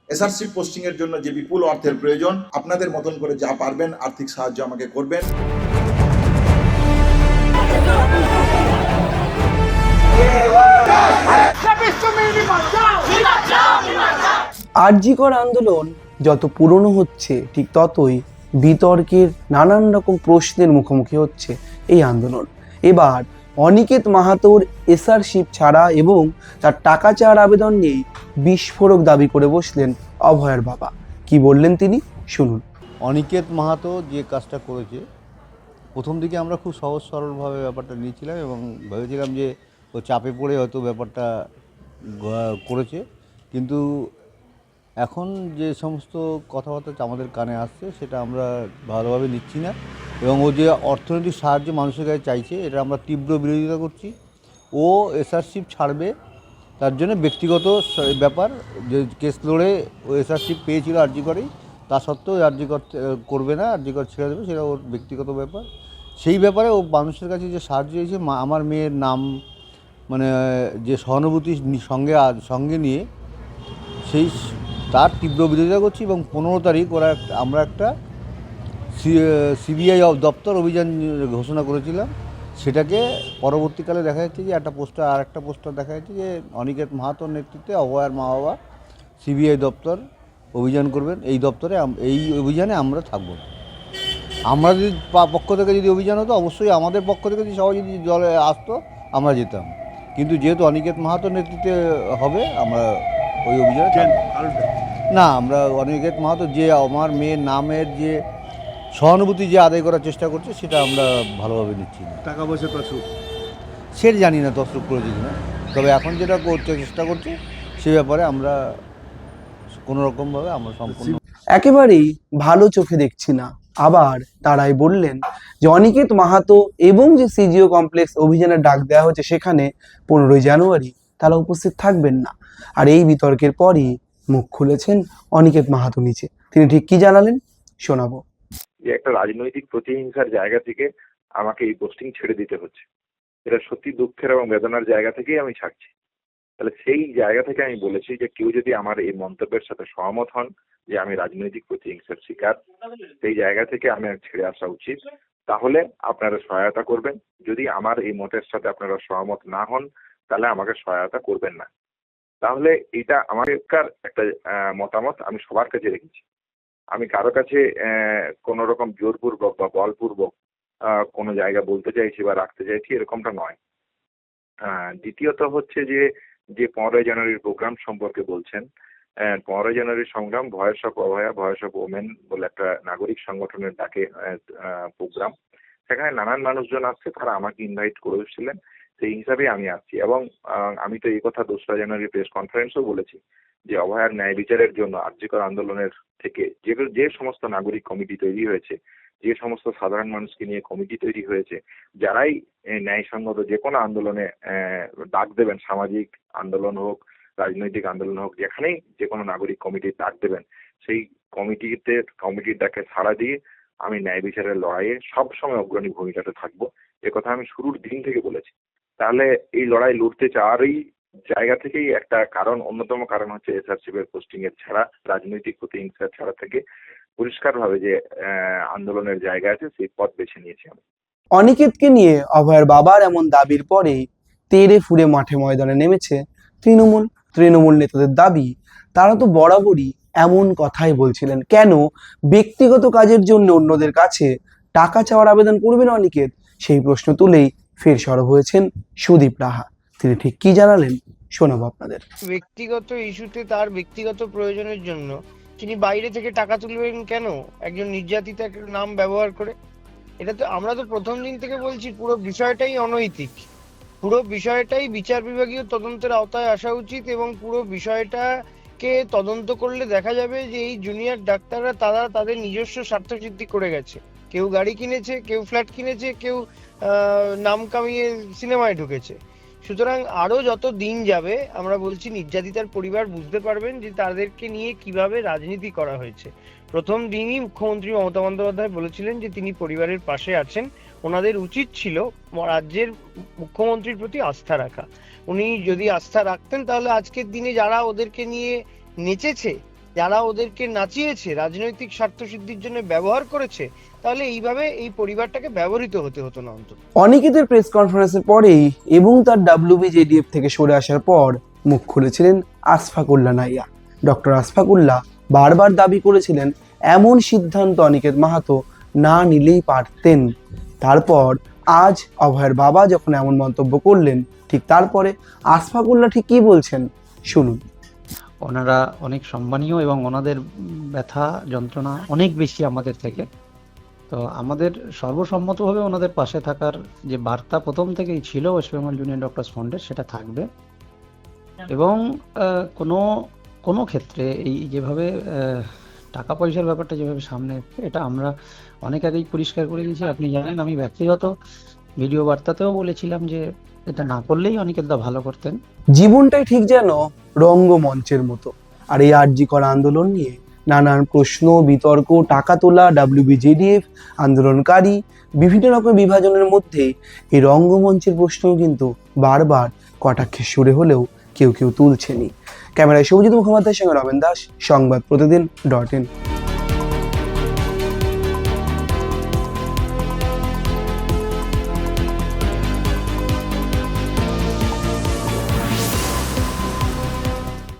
SRC posting এর জন্য যে বিপুল অর্থের প্রয়োজন, আপনাদের মতন করে যা পারবেন আর্থিক সাহায্য আমাকে করবেন। আরজি কর আন্দোলন যত পুরনো হচ্ছে ঠিক ততই বিতর্কের নানান রকম প্রশ্নের মুখোমুখি হচ্ছে এই আন্দোলন। এবার অনিকেত মাহাতোর এসআরশিপ ছাড়া এবং তার টাকা চাওয়ার আবেদন নিয়ে বিস্ফোরক দাবি করে বসলেন অভয়ার বাবা। কি বললেন তিনি, শুনুন। অনিকেত মাহাতো যে কাজটা করেছে, প্রথম দিকে আমরা খুব সহজ সরলভাবে ব্যাপারটা নিয়েছিলাম এবং ভেবেছিলাম যে ও চাপে পড়ে হয়তো ব্যাপারটা করেছে, কিন্তু এখন যে সমস্ত কথাবার্তা আমাদের কানে আসছে সেটা আমরা ভালোভাবে নিচ্ছি না এবং ও যে অর্থনৈতিক সাহায্য মানুষের কাছে চাইছে এটা আমরা তীব্র বিরোধিতা করছি। ও এসআরশিপ ছাড়বে, তার জন্য ব্যক্তিগত ব্যাপার, যে কেস লড়ে ও এসআরশিপ পেয়েছিল আরজি করেই, তা সত্ত্বেও আরজি করবে না, আরজি কর ছেড়ে দেবে, সেটা ওর ব্যক্তিগত ব্যাপার। সেই ব্যাপারে ও মানুষের কাছে যে সাহায্য হয়েছে, আমার মেয়ের নাম মানে যে সহানুভূতি সঙ্গে নিয়ে সেই তার তীব্র বিরোধিতা করছি এবং 15 তারিখ আমরা একটা সিবিআই দপ্তর অভিযান ঘোষণা করেছিলাম। সেটাকে পরবর্তীকালে দেখা যাচ্ছে যে একটা পোস্টার দেখা যাচ্ছে যে অনিকেত মাহাতোর নেতৃত্বে অভয়ার মা বাবা সিবিআই দপ্তর অভিযান করবেন। এই অভিযানে আমরা থাকবো না। আমরা যদি পক্ষ থেকে যদি অভিযান হতো, অবশ্যই আমাদের পক্ষ থেকে যদি সবাই যদি দলে আসতো আমরা যেতাম, কিন্তু যেহেতু অনিকেত মাহাতোর নেতৃত্বে হবে আমরা ওই অভিযানে না। আমরা অনিকেত মাহাতো যে আমার মেয়ের নামের যে সহানুভূতি যে আদায় করার চেষ্টা করছে সেটা আমরা ভালোভাবে নিচ্ছি না। টাকা পয়সা তছরূপ সেটা জানি না তছরূপ করেছি কিনা, তবে এখন যেটা করতে চেষ্টা করছি সে ব্যাপারে আমরা কোনো রকমভাবে আমরা সম্পূর্ণ একেবারেই ভালো চোখে দেখছি না। আবার তারাই বললেন যে অনিকেত মাহাতো এবং যে সিজিও কমপ্লেক্স অভিযানের ডাক দেওয়া হয়েছে সেখানে 15ই জানুয়ারি তারা উপস্থিত থাকবেন না। আর এই বিতর্কের পরই মুখ খুলেছেন অনিকেত মাহাতো নিচে। তিনি ঠিক কি জানালেন শোনাবো। যে একটা রাজনৈতিক প্রতিহিংসার জায়গা থেকে আমাকে এই পোস্টিং ছেড়ে দিতে হচ্ছে, এটা সত্যি দুঃখের এবং বেদনার জায়গা থেকেই আমি ছাড়ছি। তাহলে সেই জায়গা থেকে আমি বলেছি যে কেউ যদি আমার এই মন্তব্যের সাথে সহমত হন যে আমি রাজনৈতিক প্রতিহিংসার শিকার, সেই জায়গা থেকে আমি ছেড়ে আসা উচিত, তাহলে আপনারা সহায়তা করবেন। যদি আমার এই মতের সাথে আপনারা সহমত না হন তাহলে আমাকে সহায়তা করবেন না। তাহলে এটা আমারকার একটা মতামত আমি সবার কাছে রেখেছি। আমি কারো কাছে কোনো রকম জোরপূর্বক বা বলপূর্বক কোনো জায়গা বলতে চাইছি বা রাখতে চাইছি এরকমটা নয়। দ্বিতীয়ত হচ্ছে যে 15 জানুয়ারির প্রোগ্রাম সম্পর্কে বলছেন, 15 জানুয়ারির সংগ্রাম voice of Abhaya, voice of women বলে একটা নাগরিক সংগঠনের ডাকে প্রোগ্রাম। সেখানে নানান মানুষজন আসছে, তারা আমাকে ইনভাইট করেছিলেন, সেই হিসাবে আমি আসছি। এবং আমি তো এই কথা 2রা জানুয়ারি প্রেস কনফারেন্সও বলেছি যে অভয়ার ন্যায় বিচারের জন্য আরজি কর আন্দোলনের থেকে যে সমস্ত নাগরিক কমিটি তৈরি হয়েছে, যে সমস্ত সাধারণ মানুষকে নিয়ে কমিটি তৈরি হয়েছে, যারাই ন্যায়সঙ্গত যে কোনো আন্দোলনে ডাক দেবেন, সামাজিক আন্দোলন হোক, রাজনৈতিক আন্দোলন হোক, যেখানেই যে কোনো নাগরিক কমিটির ডাক দেবেন, সেই কমিটির ডাকে সাড়া দিয়ে আমি ন্যায় বিচারের লড়াইয়ে সবসময় অগ্রণী ভূমিকাতে থাকবো। কথা আমি শুরুর দিন থেকে বলেছি। তাহলে এই লড়াই লড়তে চাওয়ারই জায়গা থেকেই একটা কারণ, অন্যতম কারণ হচ্ছে এসআরসিপ এর পোস্টিং এর ছাড়া, রাজনৈতিক প্রতিহিংসা ছাড়া থেকে পরিষ্কারভাবে যে আন্দোলনের জায়গা আছে সেই পথ বেছে নিয়েছি আমি। অনিকেতকে নিয়ে অভয়ের বাবার এমন দাবির পরেই তেড়ে ফুড়ে মাঠে ময়দানে নেমেছে তৃণমূল নেতাদের দাবি, তারা তো বরাবরই এমন কথাই বলছিলেন, কেন ব্যক্তিগত কাজের জন্য অন্যদের কাছে টাকা চাওয়ার আবেদন করবেন অনিকেত? সেই প্রশ্ন তুলেই ফের সরব হয়েছেন সুদীপ রাহা। তিনি ঠিক কি জানালেন শোনাবো আপনাদের। ব্যক্তিগত ইস্যুতে তার ব্যক্তিগত প্রয়োজনের জন্য তিনি বাইরে থেকে টাকা তুলবেন কেন একজন নির্যাতিতার নাম ব্যবহার করে? এটা তো আমরা তো প্রথম দিন থেকে বলছি, পুরো বিষয়টাই অনৈতিক, পুরো বিষয়টাই বিচার বিভাগীয় তদন্তের আওতায় আসা উচিত এবং পুরো বিষয়টাকে তদন্ত করলে দেখা যাবে যে এই জুনিয়র ডাক্তাররা তারা তাদের নিজস্ব স্বার্থসিদ্ধি করে গেছে। কেউ গাড়ি কিনেছে, কেউ ফ্ল্যাট কিনেছে, কেউ নাম কামিয়ে সিনেমায় ঢুকেছে। সুতরাং আরো যত দিন যাবে আমরা বলছি নির্যাতিতার পরিবার বুঝতে পারবেন যে তাদেরকে নিয়ে কিভাবে রাজনীতি করা হয়েছে। প্রথম দিনই মুখ্যমন্ত্রী মমতা বন্দ্যোপাধ্যায় বলেছিলেন যে তিনি পরিবারের পাশে আছেন। ওনাদের উচিত ছিল রাজ্যের মুখ্যমন্ত্রীর প্রতি আস্থা রাখা। উনি যদি আস্থা রাখতেন তাহলে আজকের দিনে যারা ওদেরকে নিয়ে নেচেছে যারা ওদেরকে নাচিয়েছে, রাজনৈতিক স্বার্থ সিদ্ধির জন্য ব্যবহার করেছে, তাহলে এইভাবে এই পরিবারটাকে ব্যবহৃত হতে হতো না অন্তত। অনিকেতের প্রেস কনফারেন্সের পরেই এবং তার WBJDF থেকে সরে আসার পর মুখ খুলেছিলেন আশফাকুল্লা নাইয়া। ডক্টর আশফাকুল্লা বারবার দাবি করেছিলেন এমন সিদ্ধান্ত অনিকেত মাহাতো না নিলেই পারতেন। তারপর আজ অভয়ের বাবা যখন এমন মন্তব্য করলেন, ঠিক তারপরে আশফাকুল্লা ঠিক কি বলছেন শুনুন। ওনারা অনেক সম্মানীয় এবং ওনাদের ব্যথা যন্ত্রণা অনেক বেশি আমাদের থেকে। তো আমাদের সর্বসম্মতভাবে ওনাদের পাশে থাকার যে বার্তা প্রথম থেকেই ছিল ওয়েস্ট বেঙ্গল জুনিয়র ডক্টরস ফ্রন্টের, সেটা থাকবে। এবং কোনো ক্ষেত্রে এই যেভাবে টাকা পয়সার ব্যাপারটা যেভাবে সামনে এসছে, এটা আমরা অনেক আগেই পরিষ্কার করে দিয়েছি। আপনি জানেন, আমি ব্যক্তিগত ভিডিও বার্তাতেও বলেছিলাম যে এটা না করলেই অনিকেতদা ভালো করতেন। জীবনটাই ঠিক যেন রঙ্গমঞ্চের মতো। আর এই আরজি করা আন্দোলন নিয়ে নানান প্রশ্ন, বিতর্ক, টাকা তোলা, WBJDF, আন্দোলনকারী, বিভিন্ন রকম বিভাজনের মধ্যে এই রঙ্গমঞ্চের প্রশ্নও কিন্তু বারবার কটাক্ষের সুরে হলেও কেউ কেউ তুলছেনি। ক্যামেরায় সবুজিৎ মুখোপাধ্যায়ের সঙ্গে রমেন দাস, সংবাদ প্রতিদিন .in।